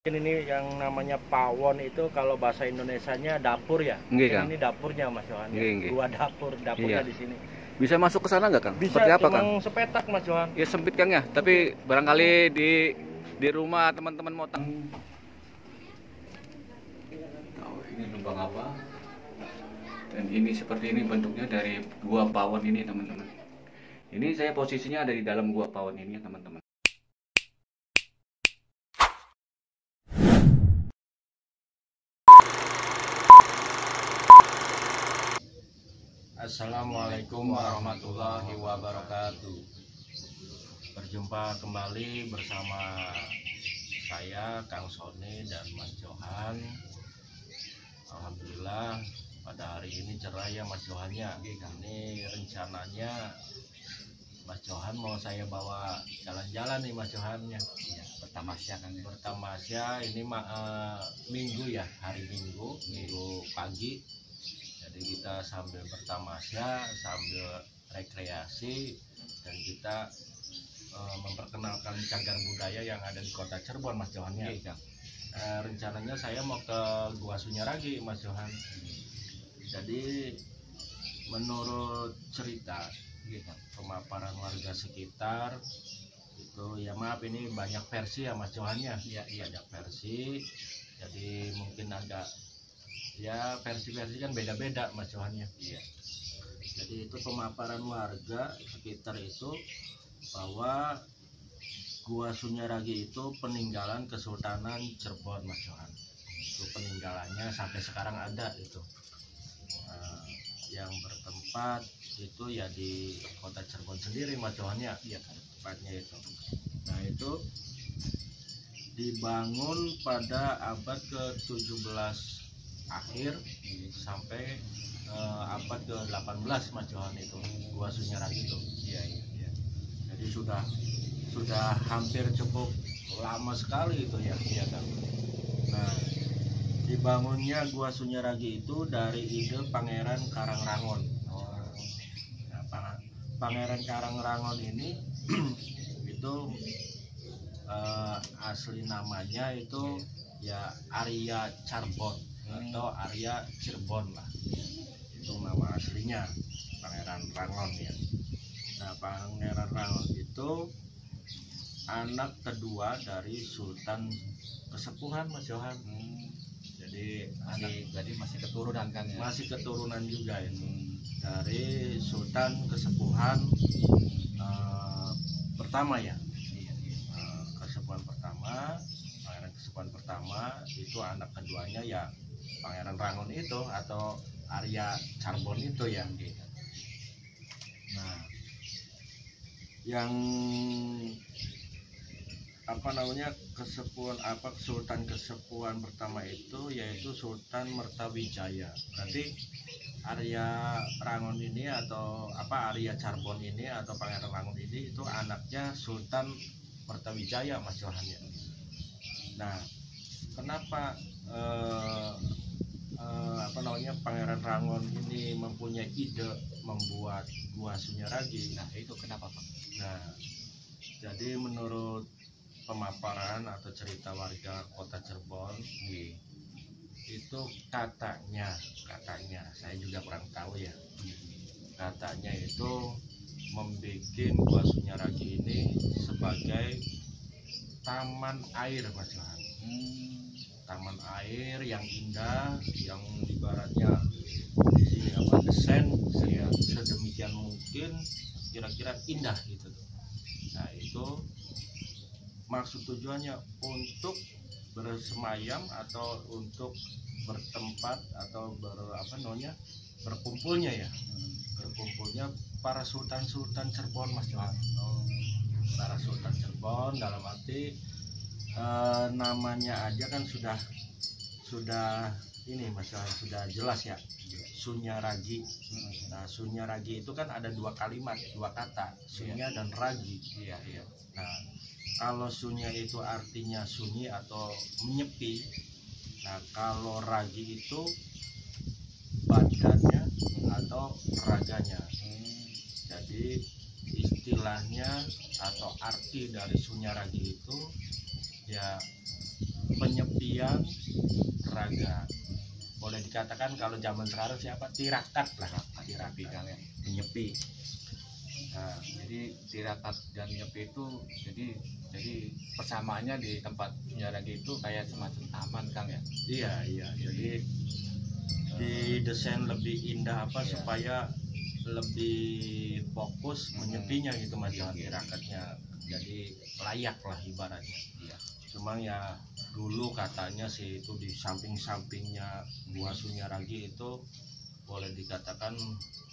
Ini yang namanya pawon itu kalau bahasa Indonesianya dapur ya. Nggih, Kang. Ini dapurnya Mas Johan. Nggih, nggih. Dua dapurnya Iya. di sini. Bisa masuk ke sana nggak, Kang? Bisa, Seperti apa, Kang? sepetak Mas Johan. Ya sempit, Kang ya. Tapi barangkali di rumah teman-teman mau tahu. Ini lubang apa? Dan ini seperti ini bentuknya dari gua pawon ini, teman-teman. Ini saya posisinya ada di dalam gua pawon ini ya, teman-teman. Assalamualaikum warahmatullahi wabarakatuh. Berjumpa kembali bersama saya Kang Sony dan Mas Johan. Alhamdulillah pada hari ini cerah ya Mas Johannya. Ini rencananya Mas Johan mau saya bawa jalan-jalan nih Mas Johannya. Ya, bertamasya kan. Bertamasya ini minggu ya, hari Minggu pagi. Jadi kita sambil bertamasya, sambil rekreasi, dan kita memperkenalkan cagar budaya yang ada di kota Cirebon, Mas Johan ya. Rencananya saya mau ke Gua Sunyaragi, Mas Johan. Jadi menurut cerita, pemaparan warga sekitar itu ya maaf ini banyak versi ya Mas Johan ya. Banyak versi. Jadi mungkin agak ya versi-versi kan beda-beda Mas Johannya. Jadi itu pemaparan warga sekitar itu bahwa Gua Sunyaragi itu peninggalan Kesultanan Cirebon Mas Johan. Itu peninggalannya sampai sekarang ada itu. Yang bertempat itu ya di kota Cirebon sendiri Mas Johannya. Iya kan tempatnya itu. Nah itu dibangun pada abad ke-17 akhir sampai abad ke-18 Mas Johan itu Gua Sunyaragi itu. Jadi sudah hampir cukup lama sekali itu ya. Nah, dibangunnya Gua Sunyaragi itu dari ide Pangeran Karangrangon. Nah, Pangeran Karangrangon ini itu asli namanya itu ya Arya Carbon atau Arya Cirebon lah, itu nama aslinya Pangeran Rangon ya. Nah Pangeran Rangon itu anak kedua dari Sultan Kesepuhan Mas Johan. Jadi masih keturunan kan ya? Masih keturunan juga ini dari Sultan Kesepuhan pertama ya. Kesepuhan pertama, Pangeran Kesepuhan pertama itu anak keduanya ya Pangeran Rangon itu atau Arya Carbon itu ya. Nah, yang Sultan Kesepuhan pertama itu yaitu Sultan Mertawijaya. Berarti Arya Rangon ini atau Arya Carbon ini atau Pangeran Rangon ini itu anaknya Sultan Mertawijaya Mas Johan ya. Nah, kenapa Pangeran Rangon ini mempunyai ide membuat Gua Sunyaragi? Nah itu kenapa Pak? Nah jadi menurut pemaparan atau cerita warga kota Cirebon itu katanya saya juga kurang tahu ya, katanya itu membuat Gua Sunyaragi ini sebagai taman air Mas Johan. Taman air yang indah, yang ibaratnya desain sedemikian mungkin kira-kira indah gitu. Nah itu maksud tujuannya untuk bersemayam atau untuk bertempat atau berkumpulnya para sultan Cirebon Mas Johan. Para sultan Cirebon dalam arti namanya aja kan sudah ini Mas Johan, sudah jelas ya, Sunyaragi. Nah Sunyaragi itu kan ada dua kalimat, dua kata, sunya dan ragi. Nah kalau sunya itu artinya sunyi atau menyepi. Nah kalau ragi itu badannya atau raganya. Jadi istilahnya atau arti dari Sunyaragi itu ya penyepian raga. Boleh dikatakan kalau zaman sekarang siapa tirakat lah, tirakat ya. penyepi. Nah, jadi tirakat dan nyepi itu jadi persamaannya di tempat Sunyaragi itu kayak semacam taman Kang ya. Iya, jadi didesain lebih indah Iya. supaya lebih fokus menyepinya gitu Mas Johan, Iya. tirakatnya jadi layak lah ibaratnya. Iya. Cuma ya dulu katanya sih itu di samping-sampingnya Gua Sunyaragi itu boleh dikatakan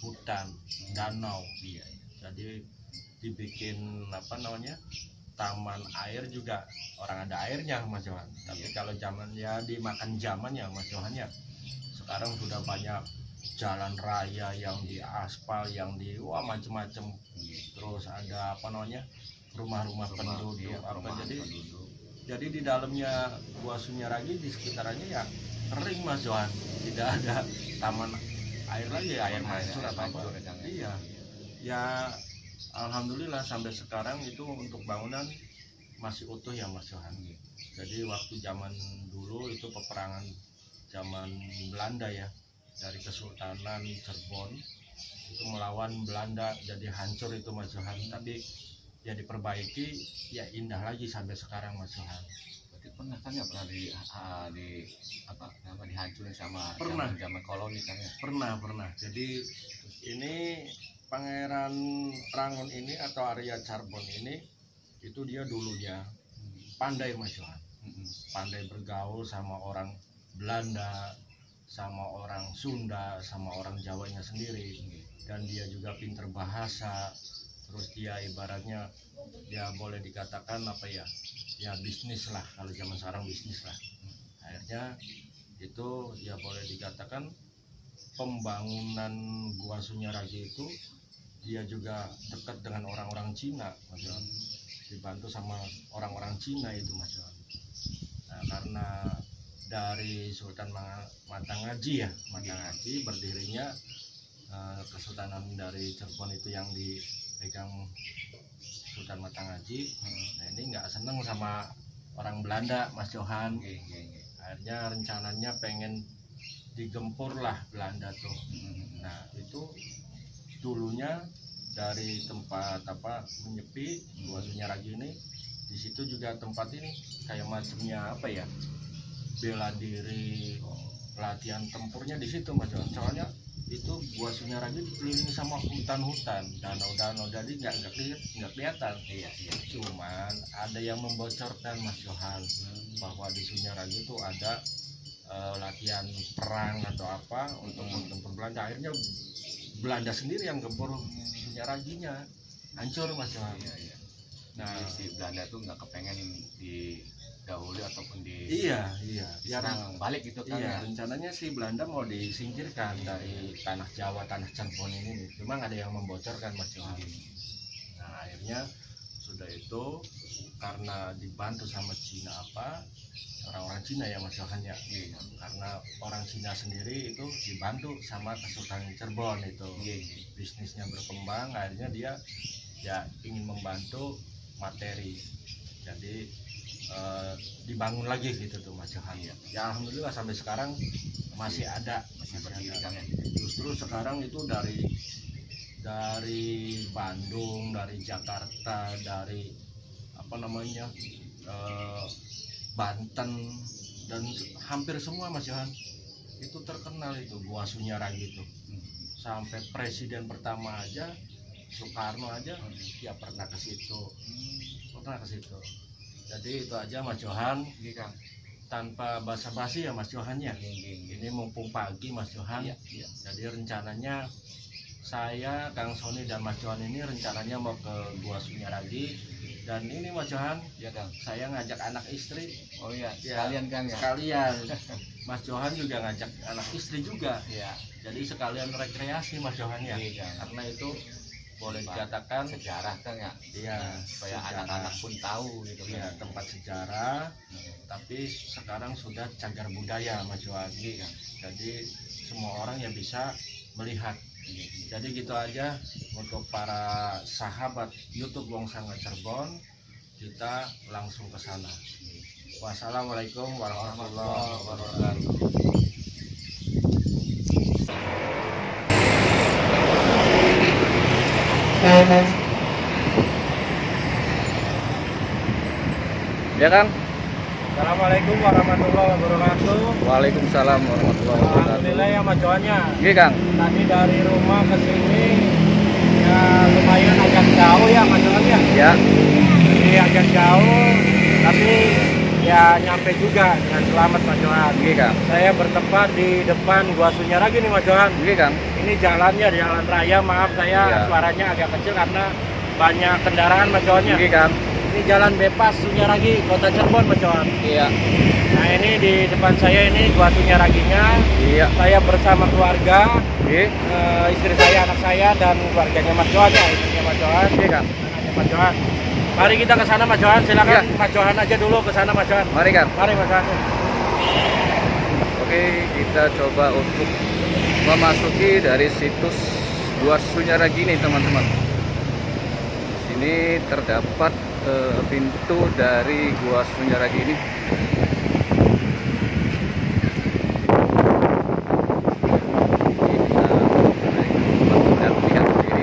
hutan, danau. Iya. Jadi dibikin taman air juga, orang ada airnya Mas Johan. Tapi kalau zaman ya dimakan zamannya Mas Johan ya. Sekarang sudah banyak jalan raya yang di aspal, yang di macem-macem. Terus ada rumah-rumah penduduk jadi di dalamnya Gua Sunyaragi di sekitarnya ya kering Mas Johan, tidak ada taman air lagi, air mancur atau apa. Iya ya, alhamdulillah sampai sekarang itu untuk bangunan masih utuh ya Mas Johan. Jadi waktu zaman dulu itu peperangan zaman Belanda ya, dari Kesultanan Cirebon itu melawan Belanda, jadi hancur itu Mas Johan. Tapi ya diperbaiki, ya indah lagi sampai sekarang Mas Johan. Berarti pernah kan ya dihancurin sama Pernah. zaman koloni kan ya? Pernah. Jadi ini Pangeran Rangun ini atau Arya Carbon ini itu dia dulunya pandai Mas Johan. Pandai bergaul sama orang Belanda, sama orang Sunda, sama orang Jawanya sendiri. Dan dia juga pinter bahasa. Terus dia ibaratnya ya boleh dikatakan ya bisnis lah, kalau zaman sekarang bisnis lah. Akhirnya itu ya boleh dikatakan pembangunan Gua Sunyaragi itu dia juga dekat dengan orang-orang Cina Mas Johan. Dibantu sama orang-orang Cina itu Mas Johan. Nah, karena dari Sultan Matangaji berdirinya Kesultanan dari Cirebon itu yang dipegang Sultan Matangaji. Nah, ini nggak seneng sama orang Belanda Mas Johan. Akhirnya rencananya pengen digempur lah Belanda tuh. Nah, itu dulunya dari tempat menyepi Gua Sunyaragi ini, di situ juga tempat ini kayak macamnya bela diri, latihan tempurnya di situ Mas Johan. Soalnya itu Gua Sunyaragi dikelilingi sama hutan-hutan, danau-danau, jadi nggak kelihatan. Iya. Cuman ada yang membocorkan Mas Johan bahwa di Sunyaragi itu ada latihan perang atau apa untuk menggempur Belanda. Akhirnya Belanda sendiri yang gempur Sunyaraginya, hancur Mas Johan. Iya. Nah, si Belanda tuh nggak kepengen didahului ataupun diserang balik gitu kan. Iya, rencananya si Belanda mau disingkirkan dari tanah Jawa, tanah Cirebon ini. Cuma ada yang membocorkan Mas Johan. Nah, akhirnya sudah itu karena dibantu sama Cina orang-orang Cina ya Mas Johan ya. Karena orang Cina sendiri itu dibantu sama Kesultanan Cirebon itu. Bisnisnya berkembang, akhirnya dia ya ingin membantu materi. Jadi dibangun lagi gitu tuh Mas Johan. Ya alhamdulillah sampai sekarang masih ada. Justru sekarang itu dari Bandung, dari Jakarta, dari Banten, dan hampir semua Mas Johan itu terkenal itu Gua Sunyaragi itu. Sampai presiden pertama aja Soekarno aja dia pernah ke situ. Jadi itu aja Mas Johan, tanpa basa-basi ya Mas Johan ya. Ini mumpung pagi Mas Johan. Jadi rencananya saya, Kang Sony dan Mas Johan ini rencananya mau ke Gua Sunyaragi. Dan ini Mas Johan, ya Kang, saya ngajak anak istri. Oh iya, sekalian Kang ya. Sekalian. Mas Johan juga ngajak anak istri juga. Ya. Jadi sekalian rekreasi Mas Johan ya. Karena itu boleh dikatakan sejarah Kang ya. Iya, supaya anak-anak pun tahu gitu kan. Iya, tempat sejarah. Tapi sekarang sudah cagar budaya Mas Johan. Jadi semua orang yang bisa melihat. Jadi gitu aja untuk para sahabat YouTube Wong Sanga Cirebon, kita langsung ke sana. Wassalamualaikum warahmatullahi wabarakatuh. Ya Kang. Assalamualaikum warahmatullahi wabarakatuh. Waalaikumsalam warahmatullahi wabarakatuh. Alhamdulillah ya macoannya. Iya Kang. Tadi dari rumah ke sini ya lumayan agak jauh ya macoannya. Ya. Jadi agak jauh tapi ya nyampe juga dengan selamat macoan. Iya Kang. Saya bertempat di depan Gua Sunyaragi nih macoan. Iya Kang. Ini jalannya jalan raya, maaf saya Ya. suaranya agak kecil karena banyak kendaraan macoannya. Iya Kang. Ini jalan bebas Sunyaragi, Kota Cirebon macoan. Iya. Nah ini di depan saya ini Gua Sunyaraginya. Iya. Saya bersama keluarga, Iya. istri saya, anak saya, dan keluarganya Mas Johan ya, istrinya Mas Johan, Iya Kang. anaknya Mas Johan. Mari kita ke sana Mas Johan, silakan Ya. Mas Johan aja dulu ke sana Mas Johan. Mari Kang. Mari Mas Johan. Oke, kita coba untuk memasuki dari situs Gua Sunyaragi nih teman-teman. Sini terdapat pintu dari Gua Sunyaragi ini.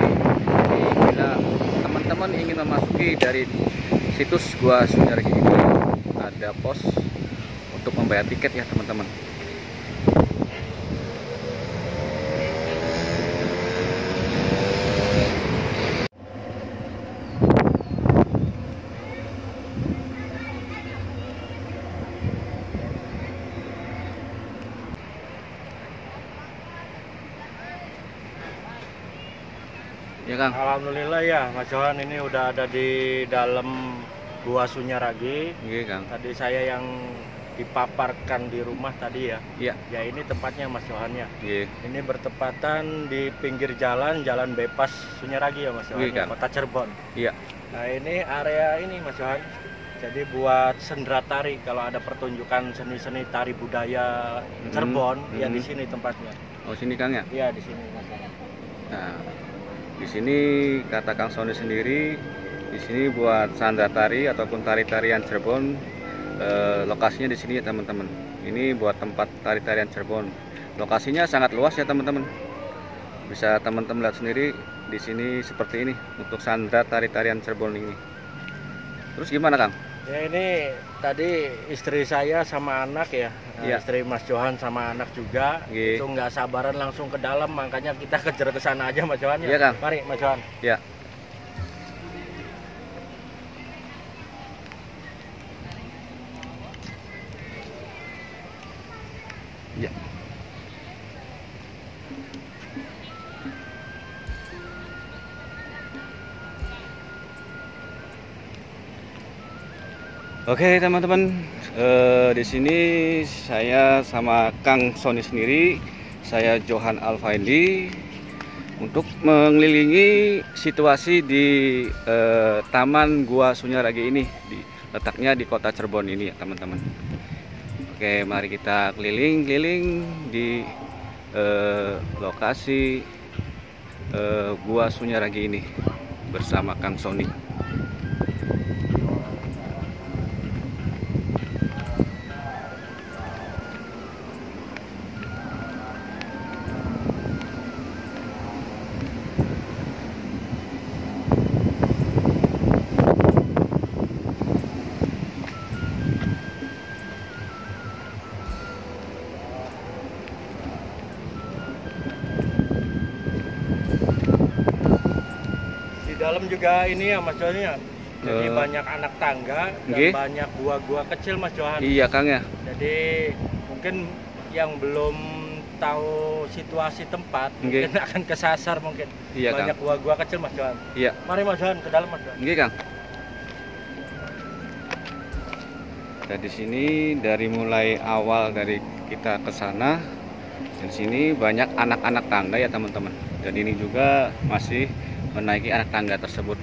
Bila teman-teman ingin memasuki dari situs Gua Sunyaragi ini, ada pos untuk membayar tiket ya teman-teman. Ya Kang. Alhamdulillah ya Mas Johan, ini udah ada di dalam Gua Sunyaragi. Iya Kang. Tadi saya yang dipaparkan di rumah tadi ya. Iya. Ya ini tempatnya Mas Johan ya. Iya. Ini bertepatan di pinggir jalan bebas Sunyaragi ya Mas Johan, Iya, ya, Kang. Kota Cirebon. Iya. Nah ini area ini Mas Johan, jadi buat sendera tari, kalau ada pertunjukan seni-seni tari budaya Cirebon, ya di sini tempatnya. Oh sini Kang ya. Iya di sini Mas Johan. Nah, di sini kata Kang Sony sendiri, di sini buat sandra tari ataupun tari-tarian Cirebon. Lokasinya di sini ya teman-teman. Ini buat tempat tari-tarian Cirebon. Lokasinya sangat luas ya teman-teman. Bisa teman-teman lihat sendiri di sini seperti ini untuk sandra tari-tarian Cirebon ini. Terus gimana Kang? Ya ini tadi istri saya sama anak ya, Iya. istri Mas Johan sama anak juga. Iya. Itu nggak sabaran langsung ke dalam, makanya kita kejar ke sana aja Mas Johan ya. Iya, Kang. Mari Mas Johan. Ya. Ya. Oke teman-teman, di sini saya sama Kang Sony sendiri, saya Johan Alfaindi, untuk mengelilingi situasi di Taman Gua Sunyaragi ini, letaknya di Kota Cirebon ini ya teman-teman. Oke, mari kita keliling-keliling di lokasi Gua Sunyaragi ini bersama Kang Sony. Dalam juga ini ya Mas Johan ya. Jadi Eh, banyak anak tangga dan nggih. banyak gua-gua kecil Mas Johan. Iya Kang ya. Jadi mungkin yang belum tahu situasi tempat Nggih. mungkin akan kesasar mungkin. Iya, Banyak gua-gua kecil Mas Johan. Iya. Mari Mas Johan ke dalam Mas Johan. Oke Kang. Dan di sini dari mulai awal dari kita ke sana, di sini banyak anak-anak tangga ya teman-teman. Dan ini juga masih menaiki anak tangga tersebut.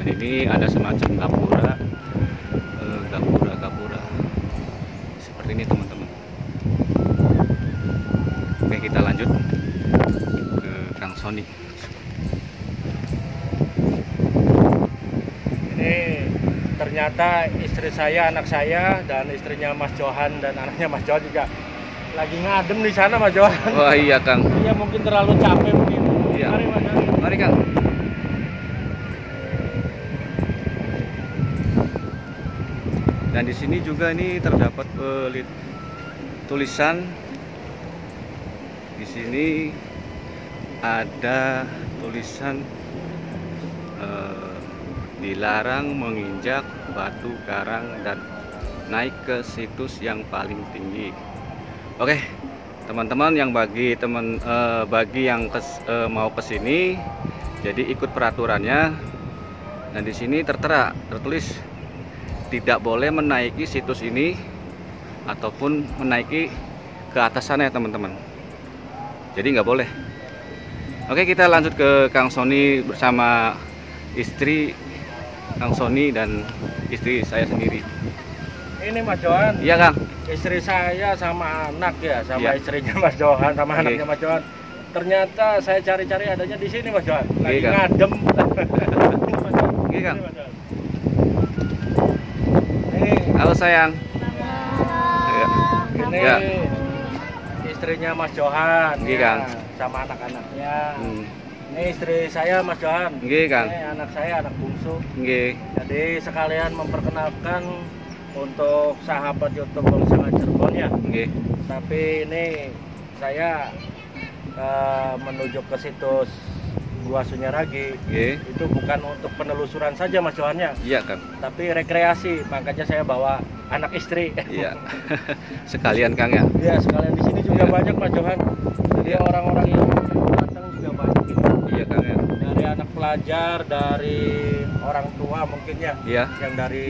Dan ini ada semacam gapura, gapura seperti ini teman-teman. Oke, kita lanjut ke Kang Sony. Ini ternyata istri saya, anak saya, dan istrinya Mas Johan dan anaknya Mas Johan juga lagi ngadem di sana, Mas Johan. Wah iya Kang. Iya, mungkin terlalu capek mungkin. Iya. Mari Mas Johan. Mari Kang. Dan di sini juga ini terdapat tulisan. Di sini ada tulisan dilarang menginjak batu karang dan naik ke situs yang paling tinggi. Oke, teman-teman yang bagi yang mau ke sini, jadi ikut peraturannya. Dan di sini tertulis tidak boleh menaiki situs ini ataupun menaiki ke atas sana ya teman-teman. Jadi nggak boleh. Oke, kita lanjut ke Kang Sony bersama istri Kang Sony dan istri saya sendiri. Ini Mas Johan. Iya Kang. Istri saya sama anak ya, sama Iya. istrinya Mas Johan, sama Oke. anaknya Mas Johan. Ternyata saya cari-cari adanya di sini Mas Johan. Lagi Kang. ngadem. Oke Kang. Ini, Mas Johan. Ini, Halo sayang. Ya. ini Ya. istrinya Mas Johan. Oke, ya, Kang. sama anak-anaknya. Ini istri saya Mas Johan. Oke, Kang. Ini anak saya, anak bungsu. Oke. Jadi sekalian memperkenalkan untuk sahabat YouTube Bangsa Cirebon ya. Oke. Tapi ini saya menuju ke situs Gua Sunyaragi. Oke. Itu bukan untuk penelusuran saja Mas Johannya, Iya Kang. tapi rekreasi. Makanya saya bawa anak istri. Iya. Sekalian Kang ya. Ya, sekalian di sini juga Iya. banyak Mas Johan. Jadi orang-orang yang datang juga banyak ini. Iya Kang ya. Dari anak pelajar, dari orang tua mungkin ya. Iya. Yang dari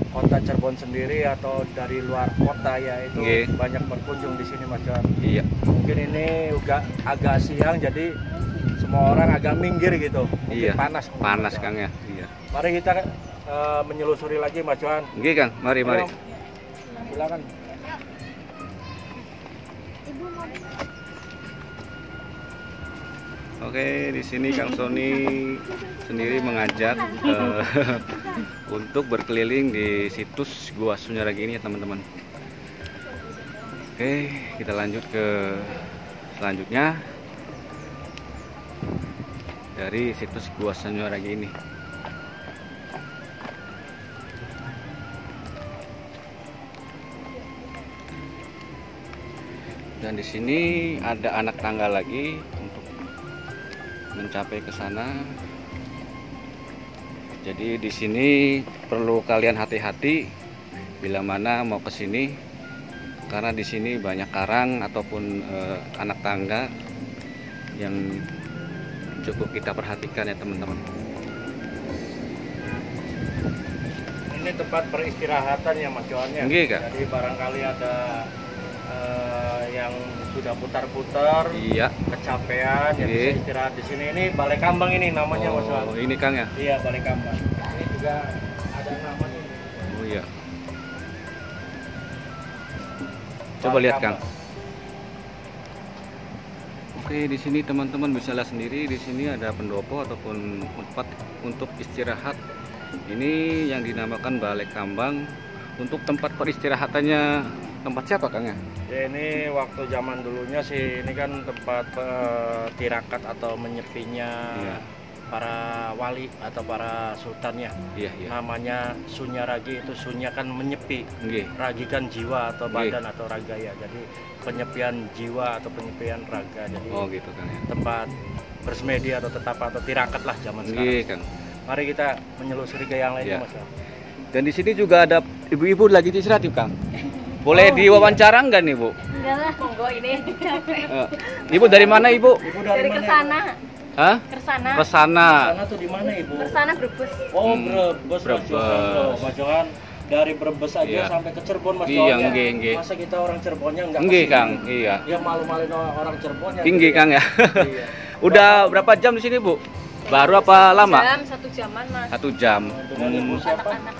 kota Cirebon sendiri atau dari luar kota ya, itu Oke. banyak berkunjung di sini Mas Johan. Iya. Mungkin ini juga agak siang, jadi semua orang agak minggir gitu. Mungkin Iya. panas. Panas Mas Johan. Kang ya. Iya. Mari kita menyelusuri lagi Mas Johan. Oke Kang, mari mari. Ayo, silakan. Oke, di sini Kang Sony sendiri mengajak untuk berkeliling di situs Gua Sunyaragi ini ya teman-teman. Oke, kita lanjut ke selanjutnya dari situs Gua Sunyaragi ini. Dan di sini ada anak tangga lagi untuk mencapai ke sana. Jadi di sini perlu kalian hati-hati bila mana mau ke sini, karena di sini banyak karang ataupun anak tangga yang cukup kita perhatikan ya teman-teman. Ini tempat peristirahatan ya Mas Johan ya. Nggih, Kak. Jadi barangkali ada yang sudah putar-putar, Iya. kecapean, yang Nggih. bisa istirahat di sini. Ini Balai Kambang ini namanya Mas Johan. Oh, ini Kang ya. Iya, Balai Kambang. Ini juga ada namanya. Oh iya. Coba Balai lihat Kang. Kambang. Oke, di sini teman-teman bisa lihat sendiri, di sini ada pendopo ataupun tempat untuk istirahat. Ini yang dinamakan Balai Kambang. Untuk tempat peristirahatannya tempat siapa Kang ya? Ya, ini waktu zaman dulunya sih ini kan tempat tirakat atau menyepinya Iya. para wali atau para sultan ya. Iya, iya. Namanya Sunyaragi, itu sunya kan menyepi, Nggih. ragi kan jiwa atau Nggih. badan atau raga ya. Jadi penyepian jiwa atau penyepian raga. Jadi Oh gitu Kang ya. tempat bersemedi atau tetapa atau tirakat lah zaman sekarang. Nggih Kang. Mari kita menyelusuri ke yang lainnya Iya. Mas. Dan di sini juga ada ibu-ibu lagi istirahat yuk Kang. Boleh diwawancara enggak nih Bu? Enggak lah, monggo ini capek. Ibu dari mana Ibu? Ibu Dari mana? Kersana, Hah? Kersana, Kesana. Sana tuh di mana Ibu? Kersana Brebes. Oh, Hmm, Brebes, Mas Brebes. Johan. Loh, Mas Johan. Dari Brebes aja Iya. sampai ke Cirebon Mas Iya, Johan. ya? nggih, nggih. Masa kita orang Cirebonnya enggak Nggih kesini? Kang, iya. Dia malu-maluin orang Cirebonnya. Tinggi Kang ya. Iya. Udah berapa jam di sini Bu? Baru apa lama? Jam, 1 jaman Mas. 1 jam. Dengan Ibu siapa? Anak-anak.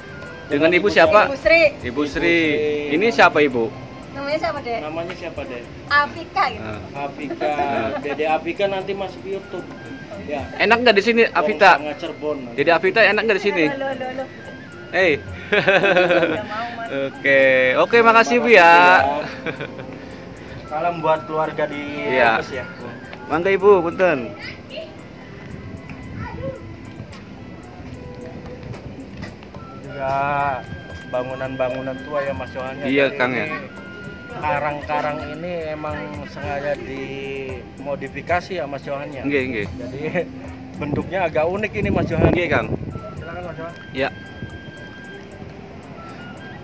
Dengan Ibu siapa? Ibu Sri. Ibu Sri. Ini siapa Ibu? Namanya siapa deh? Namanya siapa deh? Afika gitu. Afika. Dede Afika nanti masuk YouTube. Ya. Enak nggak di sini Avita? Sangat Cirebon. Jadi Avita enak nggak di sini? Loh. Hey. Udah mau Mas. Oke, makasih Bu ya. Salam buat keluarga di Iya. Brebes ya. Mangga Ibu, punten. Juga bangunan-bangunan tua ya Mas Johan. Iya, Jadi Kang, ya. ini karang-karang ini emang sengaja dimodifikasi ya Mas Johan ya. Nggih. Jadi bentuknya agak unik ini Mas Johan. Nggih, Kang. Silakan Mas Johan. Ya.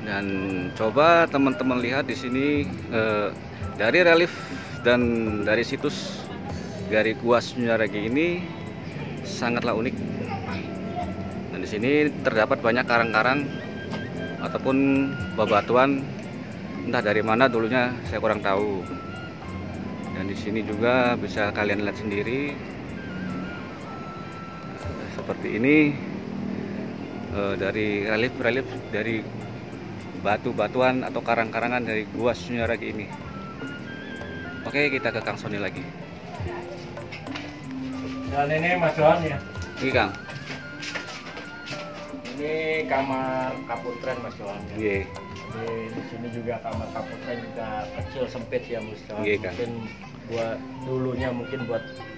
Dan coba teman-teman lihat di sini dari relief dan dari situs dari Gua Sunyaragi ini sangatlah unik. Dan di sini terdapat banyak karang-karang ataupun bebatuan, entah dari mana dulunya saya kurang tahu. Dan di sini juga bisa kalian lihat sendiri seperti ini dari relief dari batu-batuan atau karang-karangan dari Gua Sunyaragi ini. Oke, kita ke Kang Sony lagi. Dan ini Mas Johan ya. Ini Kang. Ini kamar kaputren Mas Johan ya. Iya. Di sini juga kamar kaputren juga kecil sempit ya Mas Johan. Iya, Kang. Mungkin buat dulunya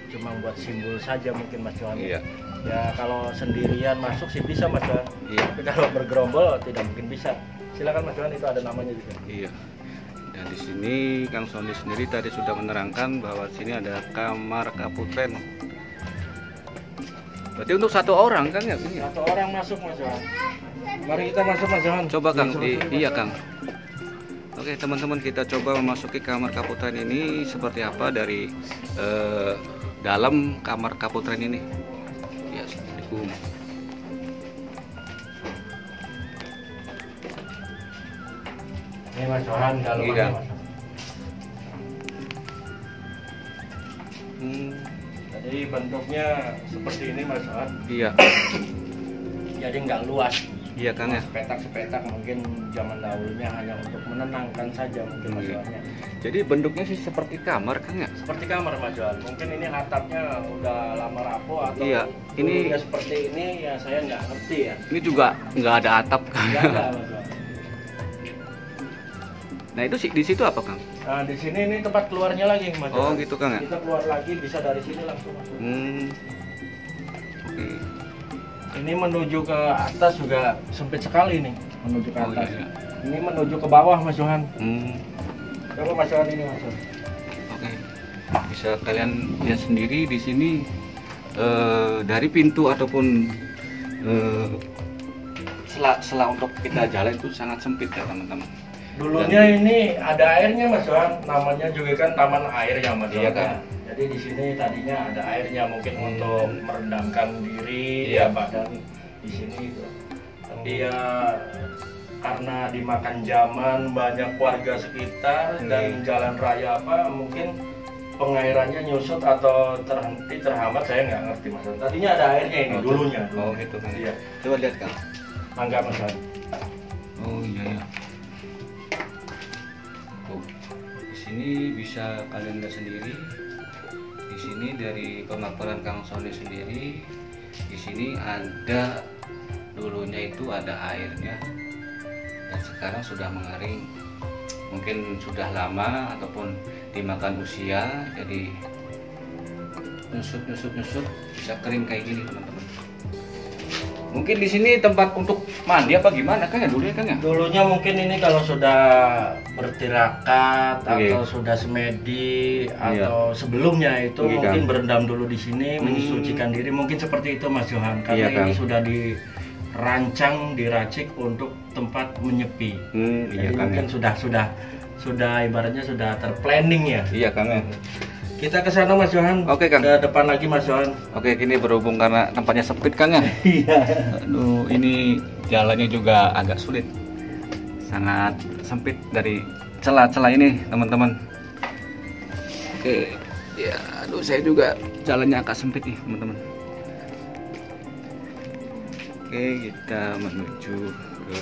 cuma buat simbol saja mungkin Mas Johan. Iya. Ya kalau sendirian masuk sih bisa Mas Johan. Iya. Tapi kalau bergerombol tidak mungkin bisa. Silakan Mas Johan, itu ada namanya juga. Iya. Dan di sini Kang Sony sendiri tadi sudah menerangkan bahwa di sini ada kamar kaputen. Berarti untuk satu orang Kang ya? Ini? Satu orang masuk Mas Johan. Mari kita masuk Mas Johan. Coba Kang, iya Mas Kang. Oke teman-teman, kita coba memasuki kamar kaputen ini seperti apa dari dalam kamar kaputen ini. Ya, assalamualaikum. Ini Mas Johan kalau Iya, Kang. Jadi bentuknya seperti ini Mas Johan. Iya. Jadi nggak luas. Iya Kang ya. Sepetak-sepetak mungkin zaman dahulunya hanya untuk menenangkan saja mungkin Mas Iya. Johannya. Jadi bentuknya sih seperti kamar Kang ya. Seperti kamar Mas Johan. Mungkin ini atapnya udah lama rapuh atau Iya, ini- dulunya seperti ini ya saya nggak ngerti ya. Ini juga nggak ada atap Kang. Nggak ada Mas Johan. Nah itu di situ apa Kang? Nah di sini ini tempat keluarnya lagi Mas Oh Johan. gitu Kang ya. Kita keluar lagi bisa dari sini langsung masuk. Oke. Ini menuju ke atas juga sempit sekali nih menuju ke Oh, atas. iya. Ini menuju ke bawah Mas Johan. Coba Mas Johan ini Mas Johan. Oke. Bisa kalian lihat sendiri di sini dari pintu ataupun sela untuk kita jalan itu sangat sempit ya teman-teman. Dulunya ini ada airnya Mas Johan, namanya juga kan taman air ya Mas Iya, Johan. kan? Jadi di sini tadinya ada airnya mungkin untuk merendamkan diri Iya. ya badan di sini itu. Tapi ya karena dimakan zaman banyak warga sekitar dan jalan raya apa mungkin pengairannya nyusut atau terhenti terhambat saya nggak ngerti Mas Johan. Tadinya ada airnya ini dulunya. Oh gitu kan. Iya. Coba lihat Kang. Mangga Mas Johan. Oh iya ya. Tuh, di sini bisa kalian lihat sendiri. Di sini dari pemaparan Kang Sony sendiri, di sini ada dulunya itu ada airnya dan sekarang sudah mengering. Mungkin sudah lama ataupun dimakan usia, jadi nyusut bisa kering kayak gini teman-teman. Mungkin di sini tempat untuk mandi apa gimana Kang ya dulu ya Kang ya? Dulunya mungkin ini kalau sudah bertirakat Iya. atau sudah semedi Iya. atau sebelumnya itu Iya, mungkin Kang. berendam dulu di sini mensucikan diri mungkin seperti itu Mas Johan karena Iya, Kang. ini sudah dirancang diracik untuk tempat menyepi. Iya Jadi Kang ya. mungkin sudah ibaratnya sudah terplanning ya. Iya Kang ya. Kita ke sana Mas Johan. Oke, Kang. Ke depan lagi Mas Johan. Oke, kini berhubung karena tempatnya sempit Kang ya. Iya. Aduh, ini jalannya juga agak sulit. Sangat sempit dari celah-celah ini, teman-teman. Oke, ya, aduh saya juga jalannya agak sempit nih, teman-teman. Oke, kita menuju ke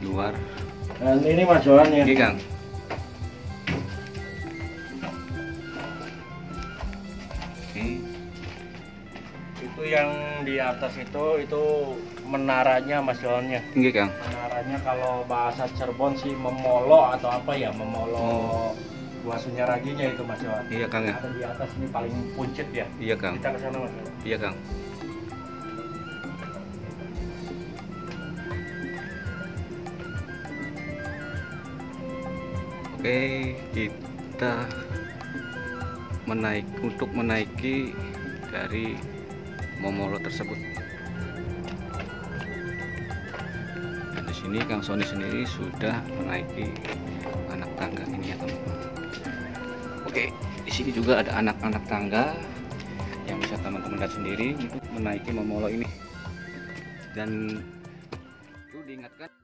luar. Dan ini Mas Johan ya. Oke, Kang. Oke. Itu yang di atas itu menaranya Mas Johannya. Nggih, Kang. Menaranya kalau bahasa Cirebon sih memolo atau apa ya, memolo buah sunyaraginya itu Mas Johan. Iya, Kang ya. Ada di atas ini paling puncit ya. Iya, Kang. Kita ke sana Mas. Iya, Kang. Oke, kita menaiki dari Momolo tersebut. Dan di sini Kang Sony sendiri sudah menaiki anak tangga ini ya, teman-teman. Oke, di sini juga ada anak-anak tangga yang bisa teman-teman lihat sendiri untuk menaiki Momolo ini. Dan itu diingatkan